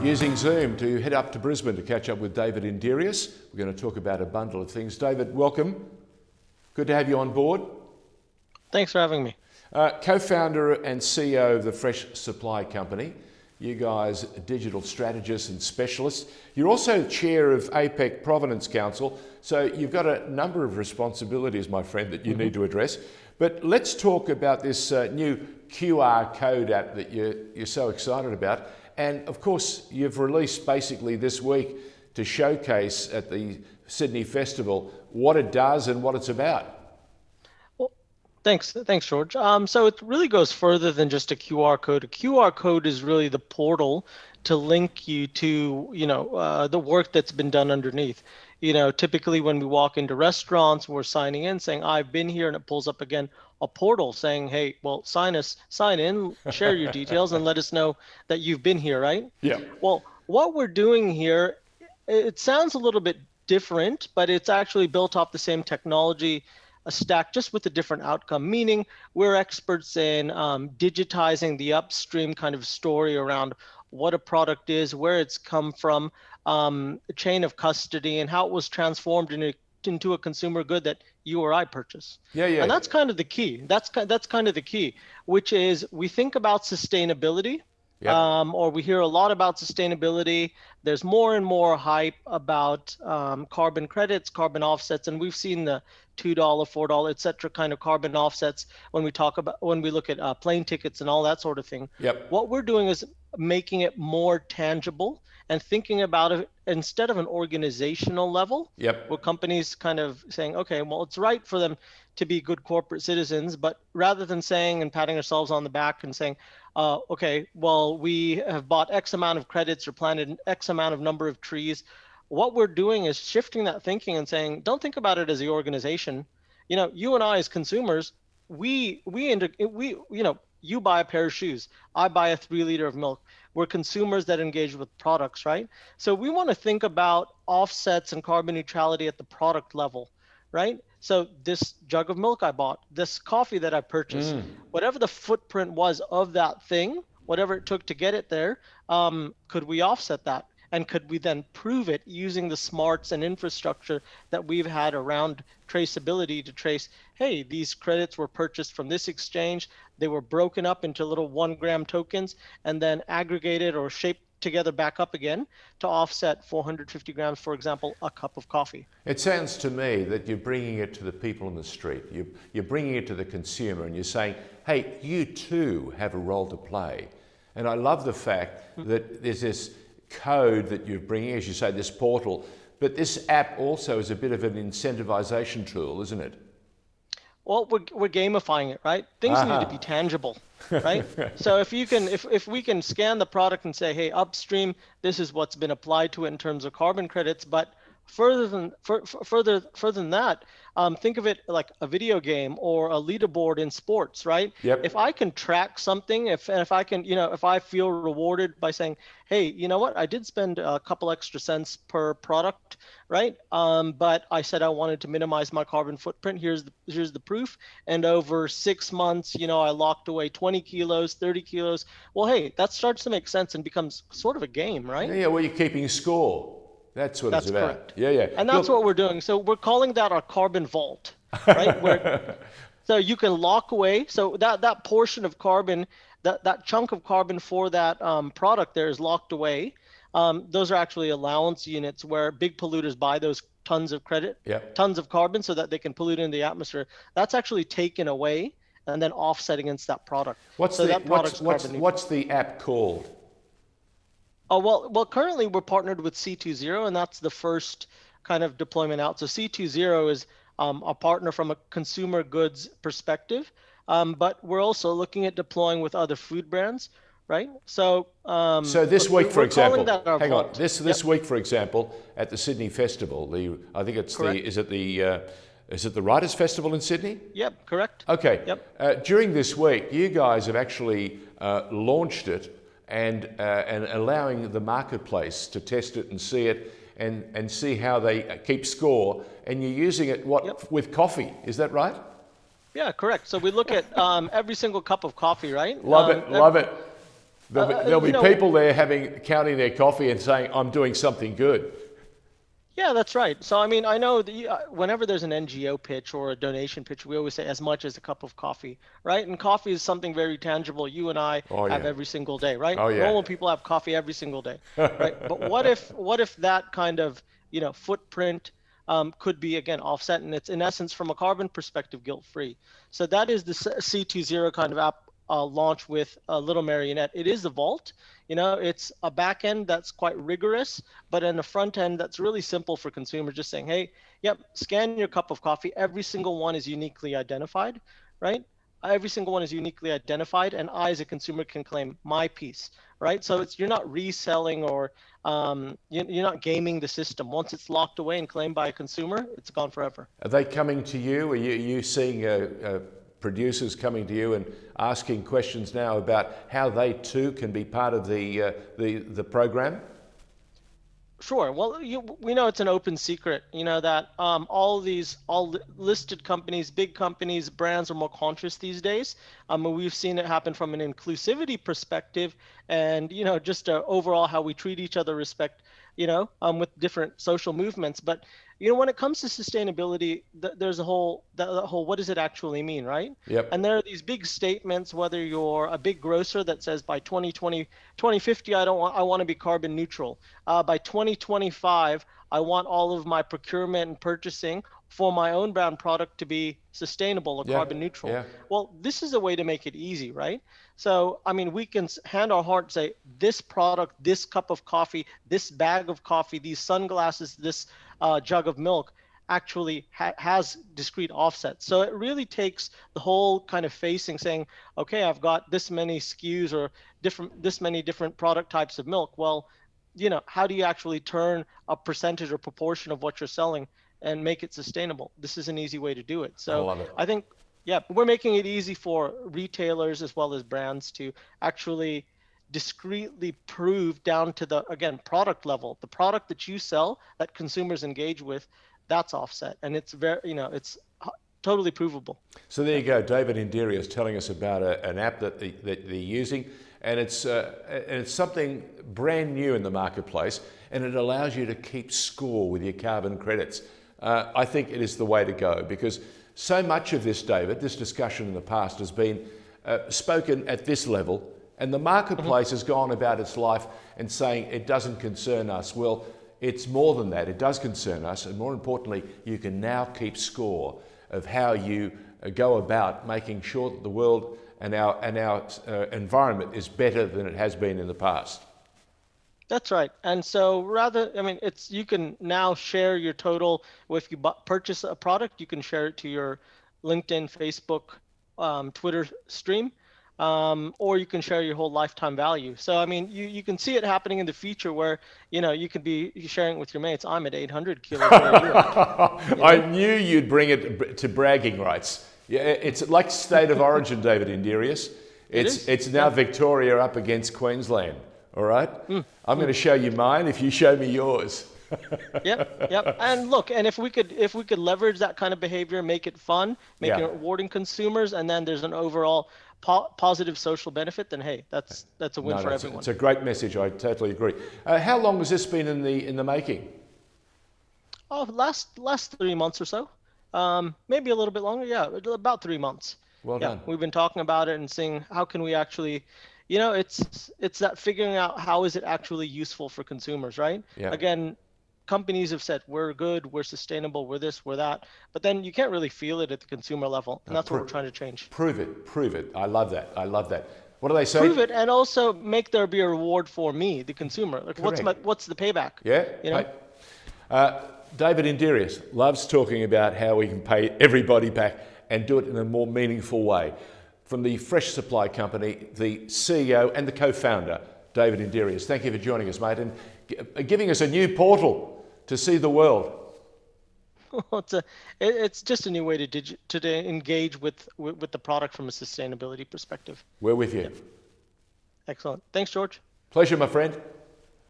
using Zoom to head up to Brisbane to catch up with David Inderias. We're going to talk about a bundle of things. David, welcome. Good to have you on board. Thanks for having me. Co-founder and CEO of the Fresh Supply Company. You guys are digital strategists and specialists. You're also chair of APEC Provenance Council, so you've got a number of responsibilities, my friend, that you need to address. But let's talk about this new QR code app that you're so excited about. And of course, you've released basically this week to showcase at the Sydney Festival what it does and what it's about. Thanks, George. So it really goes further than just a QR code. A QR code is really the portal to link you to, the work that's been done underneath. Typically when we walk into restaurants, we're signing in saying, I've been here, and it pulls up again a portal saying, hey, well, sign in, share your details, and let us know that you've been here, right? Yeah. Well, what we're doing here, it sounds a little bit different, but it's actually built off the same technology a stack, just with a different outcome, meaning we're experts in digitizing the upstream kind of story around what a product is, where it's come from, the chain of custody, and how it was transformed into a consumer good that you or I purchase. Yeah. And that's kind of the key. That's kind of the key, which is we think about sustainability. Yep. Or we hear a lot about sustainability. There's more and more hype about carbon credits, carbon offsets, and we've seen the $2, $4, et cetera, kind of carbon offsets when we look at plane tickets and all that sort of thing. Yep. What we're doing is making it more tangible and thinking about it instead of an organizational level. Yep. Where companies kind of saying, okay, well, it's right for them to be good corporate citizens, but rather than saying and patting ourselves on the back and saying, okay, well, we have bought X amount of credits or planted X amount of number of trees. What we're doing is shifting that thinking and saying, don't think about it as the organization. You and I as consumers, you buy a pair of shoes, I buy a 3 liter of milk. We're consumers that engage with products, right? So we want to think about offsets and carbon neutrality at the product level, right? So this jug of milk I bought, this coffee that I purchased, whatever the footprint was of that thing, whatever it took to get it there, could we offset that? And could we then prove it using the smarts and infrastructure that we've had around traceability to trace, hey, these credits were purchased from this exchange, they were broken up into little 1 gram tokens and then aggregated or shaped together back up again to offset 450 grams, for example, a cup of coffee. It sounds to me that you're bringing it to the people on the street. You're bringing it to the consumer and you're saying, hey, you too have a role to play. And I love the fact that there's this code that you're bringing, as you say, this portal, but this app also is a bit of an incentivization tool, isn't it? Well, we're gamifying it, right? Things need to be tangible, right? So if we can scan the product and say, hey, upstream, this is what's been applied to it in terms of carbon credits, but further than that, think of it like a video game or a leaderboard in sports, right? Yep. If I can track something, if I can, if I feel rewarded by saying, hey, you know what, I did spend a couple extra cents per product, right? But I said I wanted to minimize my carbon footprint. Here's the proof. And over 6 months, I locked away 20 kilos, 30 kilos. Well, hey, that starts to make sense and becomes sort of a game, right? Yeah, well, you're keeping score. That's what it's about. Correct. Yeah. And that's what we're doing. So we're calling that our carbon vault, right? So you can lock away. So that portion of carbon, that chunk of carbon for that product there is locked away. Those are actually allowance units where big polluters buy those tons of credit, tons of carbon, so that they can pollute in the atmosphere. That's actually taken away and then offset against that product. What's the app called? Oh, well, currently we're partnered with C20, and that's the first kind of deployment out. So C20 is a partner from a consumer goods perspective, but we're also looking at deploying with other food brands, right? So this week, for example, hang on. This week, for example, at the Sydney Festival, I think it's is it the Writers' Festival in Sydney? Yep, correct. Okay. Yep. During this week, you guys have actually launched it and allowing the marketplace to test it and see it and see how they keep score. And you're using it with coffee, is that right? Yeah, correct. So we look at every single cup of coffee, right? Love it. There'll be people there counting their coffee and saying, I'm doing something good. Yeah, that's right. So, I mean, I know that whenever there's an NGO pitch or a donation pitch, we always say as much as a cup of coffee, right? And coffee is something very tangible you and I Oh, have yeah. every single day, right? Oh, yeah. Normal people have coffee every single day, right? But what if that kind of, footprint could be again offset, and it's in essence from a carbon perspective guilt-free. So that is the C20 kind of app launch with Little Marionette. It is the vault. It's a back end that's quite rigorous, but in a front end that's really simple for consumers, just saying, hey, yep, scan your cup of coffee. Every single one is uniquely identified, right? Every single one is uniquely identified, and I, as a consumer, can claim my piece, right? So you're not reselling or you're not gaming the system. Once it's locked away and claimed by a consumer, it's gone forever. Are they coming to you? Are you seeing producers coming to you and asking questions now about how they too can be part of the program? Sure. Well, we know it's an open secret, that all listed companies, big companies, brands are more conscious these days. We've seen it happen from an inclusivity perspective and, just overall how we treat each other, respect, with different social movements. But, when it comes to sustainability, there's that whole, what does it actually mean, right? Yep. And there are these big statements, whether you're a big grocer that says by 2050, I want to be carbon neutral. By 2025, I want all of my procurement and purchasing for my own brand product to be sustainable or carbon neutral. Yeah. Well, this is a way to make it easy, right? So, I mean, we can hand our heart, say, this product, this cup of coffee, this bag of coffee, these sunglasses, this jug of milk actually has discrete offsets. So it really takes the whole kind of facing, saying, okay, I've got this many SKUs or this many different product types of milk. Well, how do you actually turn a percentage or proportion of what you're selling and make it sustainable? This is an easy way to do it. So I love it. I think, yeah, we're making it easy for retailers as well as brands to actually discreetly prove down to the, again, product level, the product that you sell that consumers engage with, that's offset. And it's very, it's totally provable. So there you go. David Inderias telling us about an app that they're using. And it's something brand new in the marketplace, and it allows you to keep score with your carbon credits. I think it is the way to go, because so much of this, David, this discussion in the past has been spoken at this level, and the marketplace has gone about its life and saying it doesn't concern us. Well, it's more than that. It does concern us, and more importantly, you can now keep score of how you go about making sure that the world and our environment is better than it has been in the past. That's right. And so you can now share your total. If you purchase a product, you can share it to your LinkedIn, Facebook, Twitter stream, or you can share your whole lifetime value. So, I mean, you can see it happening in the future where, you could be sharing it with your mates. I'm at 800 kilos. Where are you at? I knew you'd bring it to bragging rights. Yeah, it's like state of origin, David Inderias. It's now Victoria up against Queensland. All right? I'm going to show you mine if you show me yours. Yep. And look, and if we could leverage that kind of behavior, make it fun, make it rewarding consumers, and then there's an overall positive social benefit, then hey, that's a win for everyone. It's a great message. I totally agree. How long has this been in the making? Oh, last 3 months or so. Maybe a little bit longer. Yeah, about 3 months. Well done. We've been talking about it and seeing how can we actually, it's that figuring out how is it actually useful for consumers, right? Yeah. Again, companies have said we're good, we're sustainable, we're this, we're that, but then you can't really feel it at the consumer level, and that's what we're trying to change. Prove it. I love that. What do they say? Prove it, and also make there be a reward for me, the consumer. Like, Correct. what's the payback? Yeah. David Inderias loves talking about how we can pay everybody back and do it in a more meaningful way. From the Fresh Supply Company, the CEO and the co-founder, David Inderias. Thank you for joining us, mate, and giving us a new portal to see the world. It's just a new way to engage with the product from a sustainability perspective. We're with you. Excellent. Thanks, George. Pleasure, my friend.